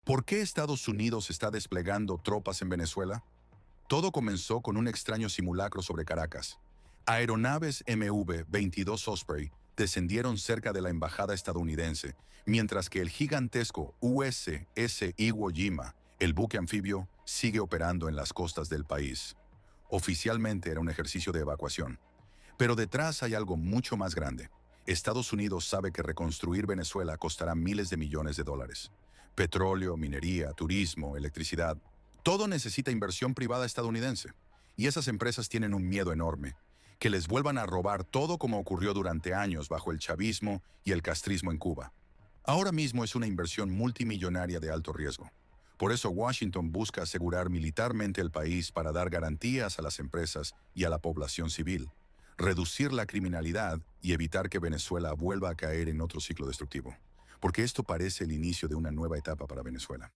¿Por qué Estados Unidos está desplegando tropas en Venezuela? Todo comenzó con un extraño simulacro sobre Caracas. Aeronaves MV-22 Osprey descendieron cerca de la embajada estadounidense, mientras que el gigantesco USS Iwo Jima, el buque anfibio, sigue operando en las costas del país. Oficialmente era un ejercicio de evacuación. Pero detrás hay algo mucho más grande. Estados Unidos sabe que reconstruir Venezuela costará miles de millones de dólares. Petróleo, minería, turismo, electricidad. Todo necesita inversión privada estadounidense. Y esas empresas tienen un miedo enorme. Que les vuelvan a robar todo como ocurrió durante años bajo el chavismo y el castrismo en Cuba. Ahora mismo es una inversión multimillonaria de alto riesgo. Por eso Washington busca asegurar militarmente el país para dar garantías a las empresas y a la población civil, reducir la criminalidad y evitar que Venezuela vuelva a caer en otro ciclo destructivo. Porque esto parece el inicio de una nueva etapa para Venezuela.